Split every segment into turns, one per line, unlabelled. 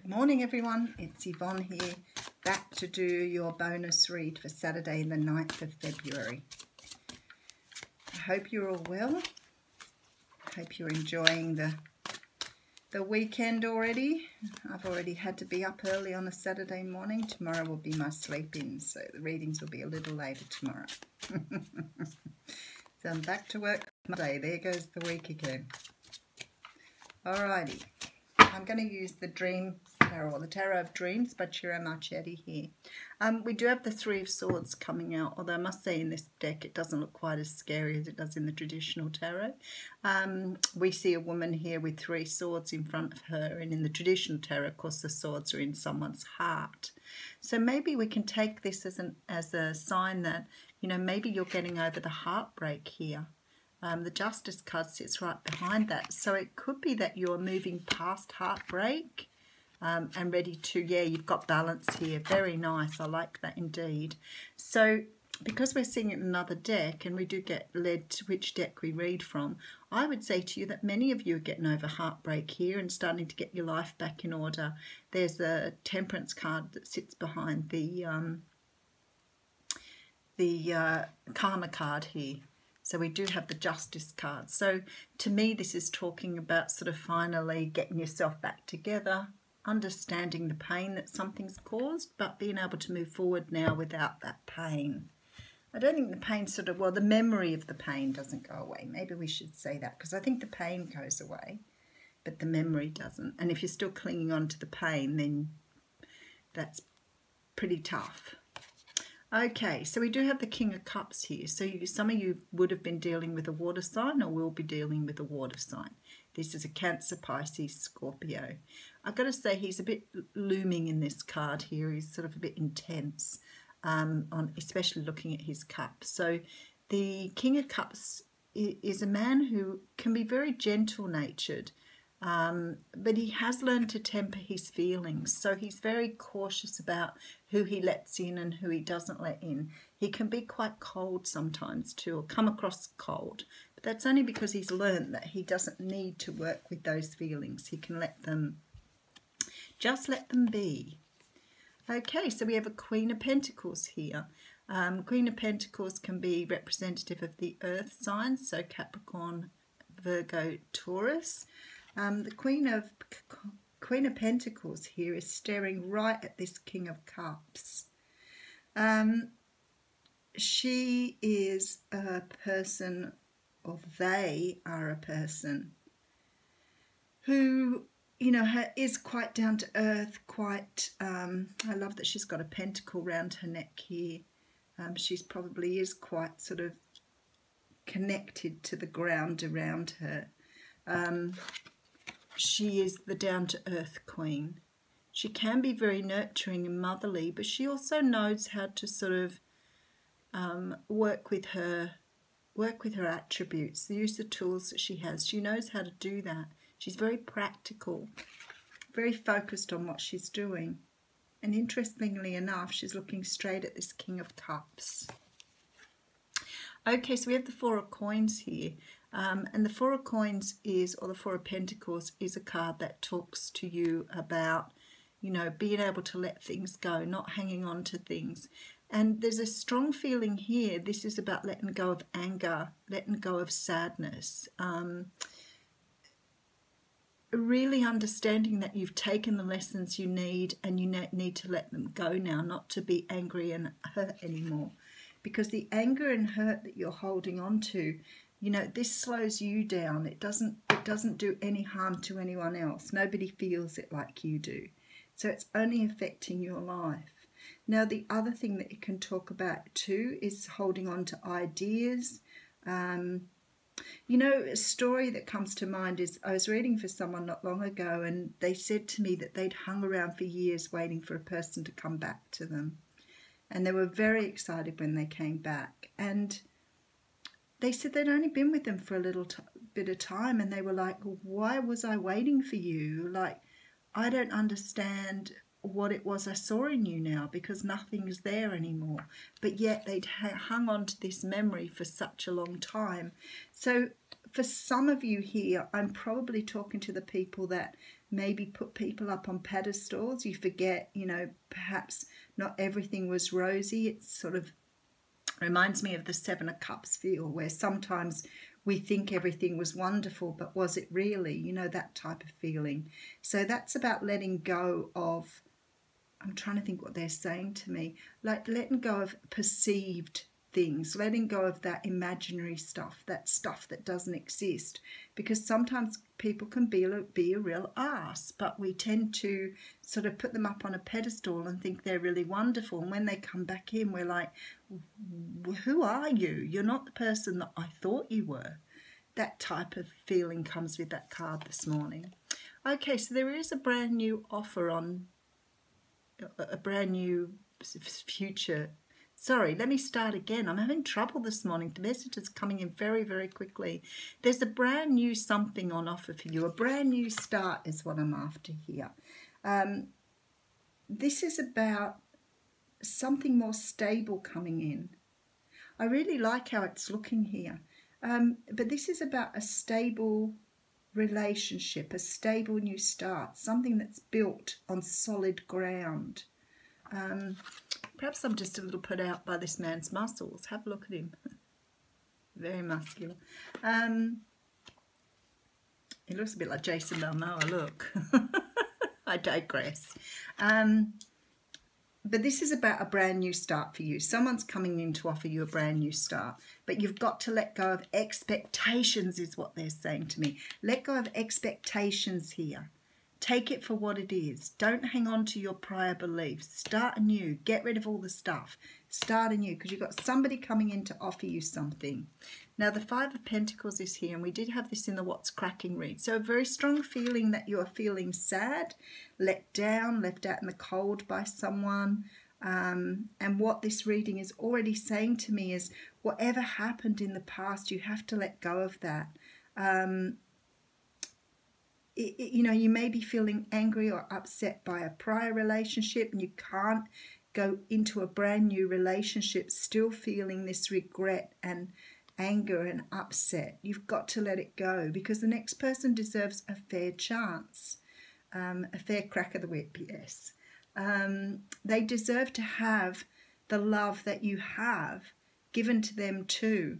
Good morning everyone, it's Yvonne here, back to do your bonus read for Saturday the 9th of February. I hope you're all well. I hope you're enjoying the weekend already. I've already had to be up early on a Saturday morning. Tomorrow will be my sleep-in, so the readings will be a little later tomorrow. So I'm back to work Monday. There goes the week again. Alrighty. I'm going to use the Dream Tarot, or the Tarot of Dreams by Ciro Marchetti here. We do have the Three of Swords coming out, although I must say in this deck it doesn't look quite as scary as it does in the traditional tarot. We see a woman here with three swords in front of her, and in the traditional tarot, of course, the swords are in someone's heart. So maybe we can take this as a sign that, you know, maybe you're getting over the heartbreak here. The Justice card sits right behind that. So it could be that you're moving past heartbreak and ready to, yeah, you've got balance here. Very nice. I like that indeed. So because we're seeing it in another deck and we do get led to which deck we read from, I would say to you that many of you are getting over heartbreak here and starting to get your life back in order. There's a Temperance card that sits behind the Karma card here. So we do have the Justice card. So to me, this is talking about sort of finally getting yourself back together, understanding the pain that something's caused, but being able to move forward now without that pain. I don't think the pain sort of, well, the memory of the pain doesn't go away. Maybe we should say that, because I think the pain goes away, but the memory doesn't. And if you're still clinging on to the pain, then that's pretty tough. Okay, so we do have the King of Cups here. So some of you would have been dealing with a water sign or will be dealing with a water sign. This is a Cancer, Pisces, Scorpio. I've got to say he's a bit looming in this card here. He's sort of a bit intense, especially looking at his cups. So the King of Cups is a man who can be very gentle-natured, but he has learned to temper his feelings. So he's very cautious about who he lets in and who he doesn't let in. He can be quite cold sometimes too, or come across cold. But that's only because he's learned that he doesn't need to work with those feelings. He can just let them be. Okay, so we have a Queen of Pentacles here. Queen of Pentacles can be representative of the earth signs, so Capricorn, Virgo, Taurus. The Queen of Pentacles here is staring right at this King of Cups. She is a person, or they are a person who, you know, is quite down to earth, quite, I love that she's got a pentacle round her neck here. She's probably is quite sort of connected to the ground around her. She is the down-to-earth queen. She can be very nurturing and motherly, but she also knows how to sort of work with her attributes, the use of tools that she has. She knows how to do that. She's very practical, very focused on what she's doing. And interestingly enough, she's looking straight at this King of Cups. Okay, so we have the Four of Coins here. And the Four of Coins is, or the Four of Pentacles, is a card that talks to you about, you know, being able to let things go, not hanging on to things. And there's a strong feeling here. This is about letting go of anger, letting go of sadness. Really understanding that you've taken the lessons you need and you need to let them go now, not to be angry and hurt anymore. Because the anger and hurt that you're holding on to, you know, this slows you down. It doesn't do any harm to anyone else. Nobody feels it like you do. So it's only affecting your life. Now, the other thing that you can talk about too is holding on to ideas. You know, a story that comes to mind is I was reading for someone not long ago, and they said to me that they'd hung around for years waiting for a person to come back to them. And they were very excited when they came back. And they said they'd only been with them for a little bit of time, and they were like, well, why was I waiting for you? Like, I don't understand what it was I saw in you now, because nothing's there anymore. But yet they'd hung on to this memory for such a long time. So for some of you here, I'm probably talking to the people that maybe put people up on pedestals. You forget, you know, perhaps not everything was rosy. It sort of reminds me of the Seven of Cups feel, where sometimes we think everything was wonderful, but was it really? You know, that type of feeling. So that's about letting go of, I'm trying to think what they're saying to me, like letting go of perceived things, letting go of that imaginary stuff, that stuff that doesn't exist, because sometimes people can be a real ass, but we tend to sort of put them up on a pedestal and think they're really wonderful, and when they come back in, we're like, who are you? You're not the person that I thought you were. That type of feeling comes with that card this morning. Okay, so there is a brand new offer on a brand new future. Sorry, let me start again. I'm having trouble this morning. The message is coming in very, very quickly. There's a brand new something on offer for you. A brand new start is what I'm after here. This is about something more stable coming in. I really like how it's looking here. But this is about a stable relationship, a stable new start, something that's built on solid ground. Perhaps I'm just a little put out by this man's muscles. Have a look at him. Very muscular. He looks a bit like Jason Momoa, look. I digress. But this is about a brand new start for you. Someone's coming in to offer you a brand new start. But you've got to let go of expectations is what they're saying to me. Let go of expectations here. Take it for what it is. Don't hang on to your prior beliefs. Start anew. Get rid of all the stuff. Start anew, because you've got somebody coming in to offer you something. Now, the Five of Pentacles is here, and we did have this in the What's Cracking read. So a very strong feeling that you are feeling sad, let down, left out in the cold by someone. And what this reading is already saying to me is whatever happened in the past, you have to let go of that. You know, you may be feeling angry or upset by a prior relationship, and you can't go into a brand new relationship still feeling this regret and anger and upset. You've got to let it go, because the next person deserves a fair chance, a fair crack of the whip, yes. They deserve to have the love that you have given to them too.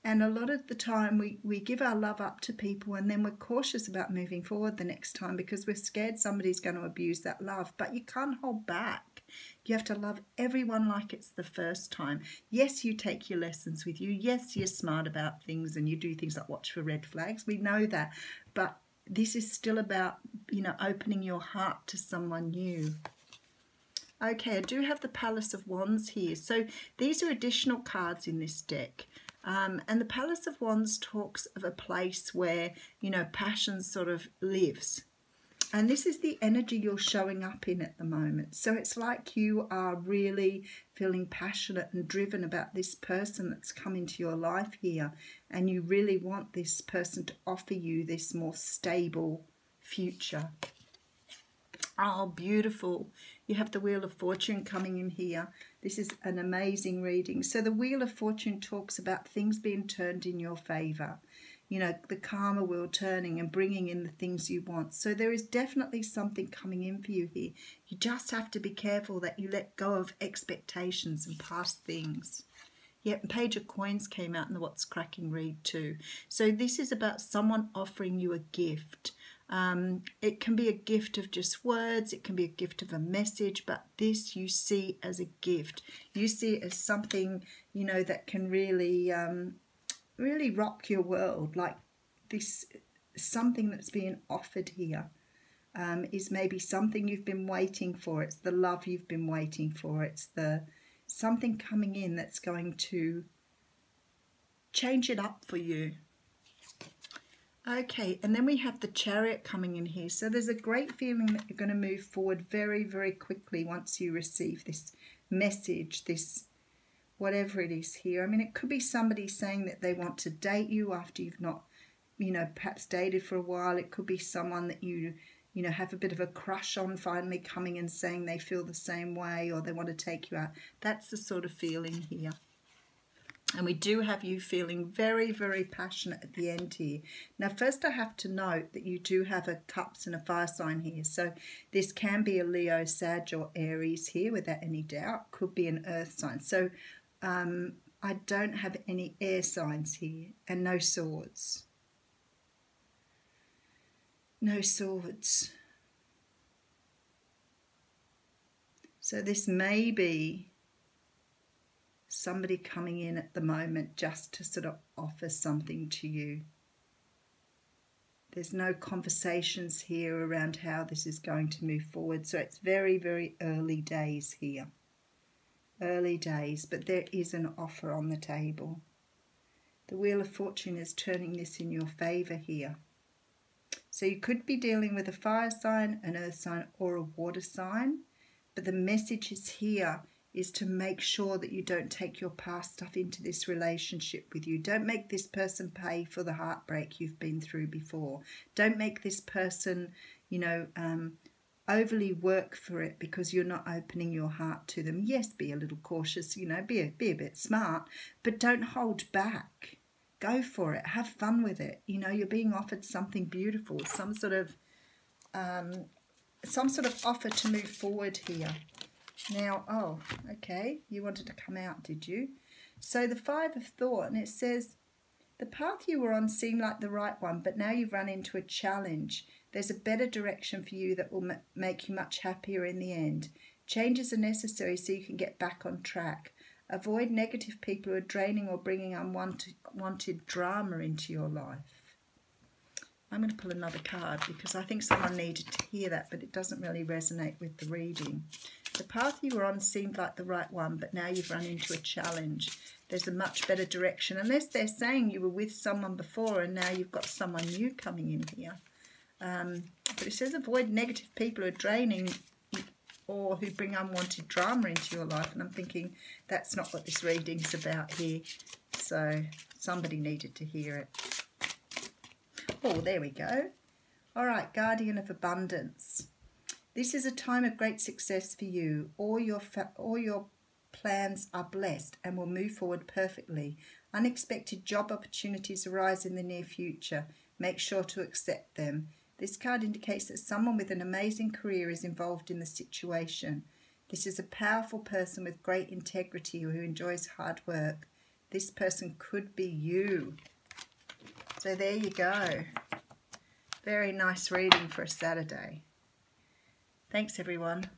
And a lot of the time we give our love up to people, and then we're cautious about moving forward the next time because we're scared somebody's going to abuse that love. But you can't hold back. You have to love everyone like it's the first time. Yes, you take your lessons with you. Yes, you're smart about things and you do things like watch for red flags. We know that. But this is still about, you know, opening your heart to someone new. Okay, I do have the Palace of Wands here. So these are additional cards in this deck. And the Palace of Wands talks of a place where, you know, passion sort of lives. And this is the energy you're showing up in at the moment. So it's like you are really feeling passionate and driven about this person that's come into your life here. And you really want this person to offer you this more stable future. Oh, beautiful. You have the Wheel of Fortune coming in here. This is an amazing reading. So the Wheel of Fortune talks about things being turned in your favour. You know, the karma wheel turning and bringing in the things you want. So there is definitely something coming in for you here. You just have to be careful that you let go of expectations and past things. Yep, Page of Coins came out in the What's Cracking read too. So this is about someone offering you a gift. It can be a gift of just words, it can be a gift of a message, but this you see as a gift. You see it as something, you know, that can really, really rock your world. Like this, something that's being offered here is maybe something you've been waiting for. It's the love you've been waiting for. It's the something coming in that's going to change it up for you. Okay, and then we have the Chariot coming in here. So there's a great feeling that you're going to move forward very, very quickly once you receive this message, this whatever it is here. I mean, it could be somebody saying that they want to date you after you've not, you know, perhaps dated for a while. It could be someone that you know, have a bit of a crush on finally coming and saying they feel the same way or they want to take you out. That's the sort of feeling here. And we do have you feeling very, very passionate at the end here. Now, first I have to note that you do have a Cups and a fire sign here. So this can be a Leo, Sag or Aries here without any doubt. Could be an earth sign. So I don't have any air signs here and no swords. No swords. So this may be somebody coming in at the moment just to sort of offer something to you. There's no conversations here around how this is going to move forward. So it's very, very early days here. Early days, but there is an offer on the table. The Wheel of Fortune is turning this in your favour here. So you could be dealing with a fire sign, an earth sign or a water sign. But the message is here is to make sure that you don't take your past stuff into this relationship with you. Don't make this person pay for the heartbreak you've been through before. Don't make this person, overly work for it because you're not opening your heart to them. Yes, be a little cautious, be a bit smart, but don't hold back. Go for it. Have fun with it. You're being offered something beautiful, some sort of offer to move forward here. Now, oh, okay, you wanted to come out, did you? So the Five of Thought, and it says, the path you were on seemed like the right one, but now you've run into a challenge. There's a better direction for you that will make you much happier in the end. Changes are necessary so you can get back on track. Avoid negative people who are draining or bringing unwanted drama into your life. I'm going to pull another card because I think someone needed to hear that, but it doesn't really resonate with the reading. The path you were on seemed like the right one, but now you've run into a challenge. There's a much better direction. Unless they're saying you were with someone before and now you've got someone new coming in here. But it says avoid negative people who are draining or who bring unwanted drama into your life. And I'm thinking that's not what this reading is about here. So somebody needed to hear it. Oh, there we go. All right, Guardian of Abundance. This is a time of great success for you. All your plans are blessed and will move forward perfectly. Unexpected job opportunities arise in the near future. Make sure to accept them. This card indicates that someone with an amazing career is involved in the situation. This is a powerful person with great integrity who enjoys hard work. This person could be you. So there you go. Very nice reading for a Saturday. Thanks, everyone.